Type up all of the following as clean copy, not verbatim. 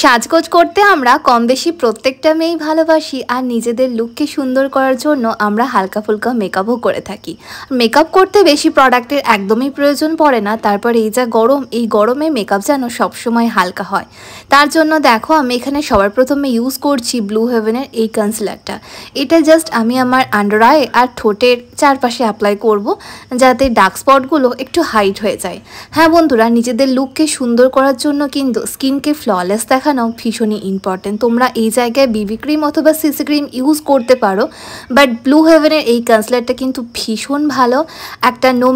সাজগোজ করতে আমরা কম বেশি প্রত্যেকটা মেয়েই ভালোবাসি আর নিজেদের লুককে সুন্দর করার জন্য আমরা হালকা ফুলকা মেকআপও করে থাকি। মেকআপ করতে বেশি প্রোডাক্টের একদমই প্রয়োজন পড়ে না। তারপর এই যা গরম, এই গরমে মেকআপ যেন সবসময় হালকা হয়। তার জন্য দেখো আমি এখানে সবার প্রথমে ইউজ করছি ব্লু হেভেনের এই কনসিলারটা। এটা জাস্ট আমি আমার আন্ডার আই আর ঠোঁটের চারপাশে অ্যাপ্লাই করব, যাতে ডার্ক স্পটগুলো একটু হাইড হয়ে যায়। হ্যাঁ বন্ধুরা, নিজেদের লুককে সুন্দর করার জন্য কিন্তু স্কিনকে ফ্ললেস দেখানো ভীষণই ইম্পর্টেন্ট। তোমরা এই জায়গায় বিবি ক্রিম অথবা সিসি ক্রিম ইউজ করতে পারো, বাট ব্লু হেভেনের এই কনসিলারটা কিন্তু ভীষণ ভালো, একটা নো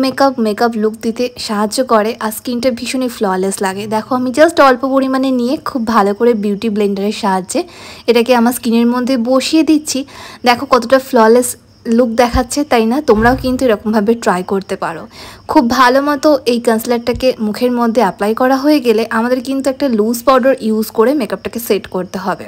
মেকআপ লুক দিতে সাহায্য করে আর স্কিনটা ভীষণই ফ্ললেস লাগে। দেখো আমি জাস্ট অল্প পরিমাণে নিয়ে খুব ভালো করে বিউটি ব্লেন্ডারের সাহায্যে এটাকে আমার স্কিনের মধ্যে বসিয়ে দিচ্ছি। দেখো কতটা ফ্ললেস লুক দেখাচ্ছে, তাই না? তোমরাও কিন্তু এরকমভাবে ট্রাই করতে পারো। খুব ভালো মতো এই কনসিলারটাকে মুখের মধ্যে অ্যাপ্লাই করা হয়ে গেলে আমাদের কিন্তু একটা লুজ পাউডার ইউজ করে মেকআপটাকে সেট করতে হবে।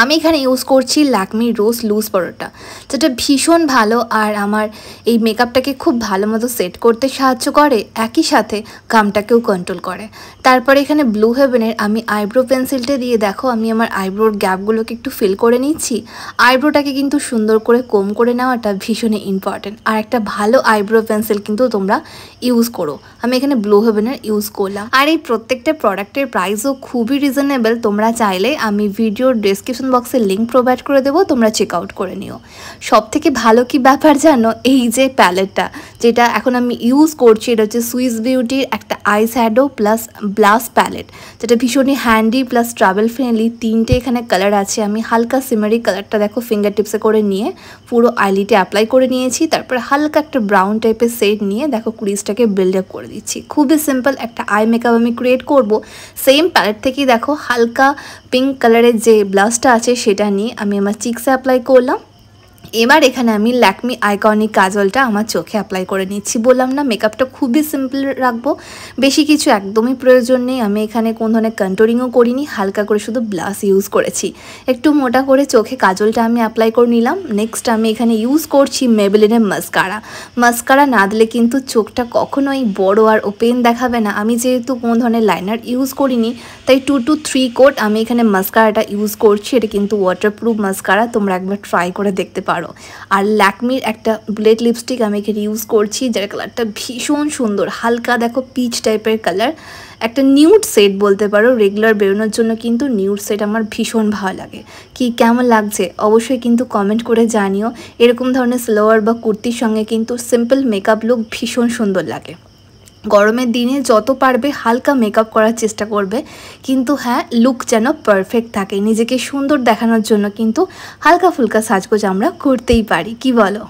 আমি এখানে ইউজ করছি ল্যাকমি রোজ লুজ পাউডারটা, যেটা ভীষণ ভালো আর আমার এই মেকআপটাকে খুব ভালো মতো সেট করতে সাহায্য করে, একই সাথে ঘামটাকেও কন্ট্রোল করে। তারপরে এখানে ব্লু হেভেনের আমি আইব্রো পেন্সিলটা দিয়ে দেখো আমি আমার আইব্রোর গ্যাপগুলোকে একটু ফিল করে নিচ্ছি। আইব্রোটাকে কিন্তু সুন্দর করে কোম করে নেওয়াটা ভীষণই ইম্পর্টেন্ট। আর একটা ভালো আইব্রো পেন্সিল কিন্তু তোমরা ইউজ করো। আমি এখানে ব্লু হেভেনের ইউজ করলাম। আর এই প্রত্যেকটা প্রোডাক্টের প্রাইসও খুবই রিজনেবল। তোমরা চাইলে আমি ভিডিওর ডেসক্রিপশন বক্সে লিঙ্ক প্রোভাইড করে দেবো, তোমরা চেক আউট করে নিও। সব থেকে ভালো কি ব্যাপার জানো, এই যে প্যালেটটা যেটা এখন আমি ইউজ করছি, এটা হচ্ছে সুইস বিউটির একটা eye shadow plus blush palette, যেটা ভীষণই হ্যান্ডি প্লাস ট্রাভেল ফ্রেন্ডলি। তিনটে এখানে কালার আছে। আমি হালকা সিমারি কালারটা দেখো ফিঙ্গার টিপসে করে নিয়ে পুরো আইলিটে অ্যাপ্লাই করে নিয়েছি। তারপরে হালকা একটা ব্রাউন টাইপের শেড নিয়ে দেখো ক্রিজটাকে বিল্ড আপ করে দিচ্ছি। খুবই সিম্পল একটা আই মেকআপ আমি ক্রিয়েট করব। সেম প্যালেট থেকেই দেখো হালকা পিঙ্ক কালারের যে ব্লাশটা আছে সেটা নিয়ে আমি আমার চিক্সে অ্যাপ্লাই করলাম। এবার এখানে আমি ল্যাকমি আইকনিক কাজলটা আমার চোখে অ্যাপ্লাই করে নিচ্ছি। বললাম না মেকআপটা খুবই সিম্পল রাখবো, বেশি কিছু একদমই প্রয়োজন নেই। আমি এখানে কোনো ধরনের কন্ট্রোলিংও করিনি, হালকা করে শুধু ব্লাশ ইউজ করেছি। একটু মোটা করে চোখে কাজলটা আমি অ্যাপ্লাই করে নিলাম। নেক্সট আমি এখানে ইউজ করছি মেবেলিনের মাস্কারা না দিলে কিন্তু চোখটা কখনোই বড় আর ওপেন দেখাবে না। আমি যেহেতু কোনো ধরনের লাইনার ইউজ করিনি, তাই 2 to 3 কোট আমি এখানে মাস্কারাটা ইউজ করছি। এটা কিন্তু ওয়াটারপ্রুফ মাস্কারা, তোমরা একবার ট্রাই করে দেখতে পারো। আর ল্যাকমির একটা বুলেট লিপস্টিক আমি এখানে ইউজ করছি, যার কালারটা ভীষণ সুন্দর, হালকা দেখো পিচ টাইপের কালার, একটা নিউড সেট বলতে পারো। রেগুলার বেরোনোর জন্য কিন্তু নিউড সেট আমার ভীষণ ভালো লাগে। কি কেমন লাগছে অবশ্যই কিন্তু কমেন্ট করে জানিও। এরকম ধরনের সালোয়ার বা কুর্তির সঙ্গে কিন্তু সিম্পল মেকআপ লুক ভীষণ সুন্দর লাগে। গরমের দিনে যত পারবে হালকা মেকআপ করার চেষ্টা করবে, কিন্তু হ্যাঁ লুক যেন পারফেক্ট থাকে। নিজেকে সুন্দর দেখানোর জন্য কিন্তু হালকা ফুলকা সাজগোজ আমরা করতেই পারি, কি বলো?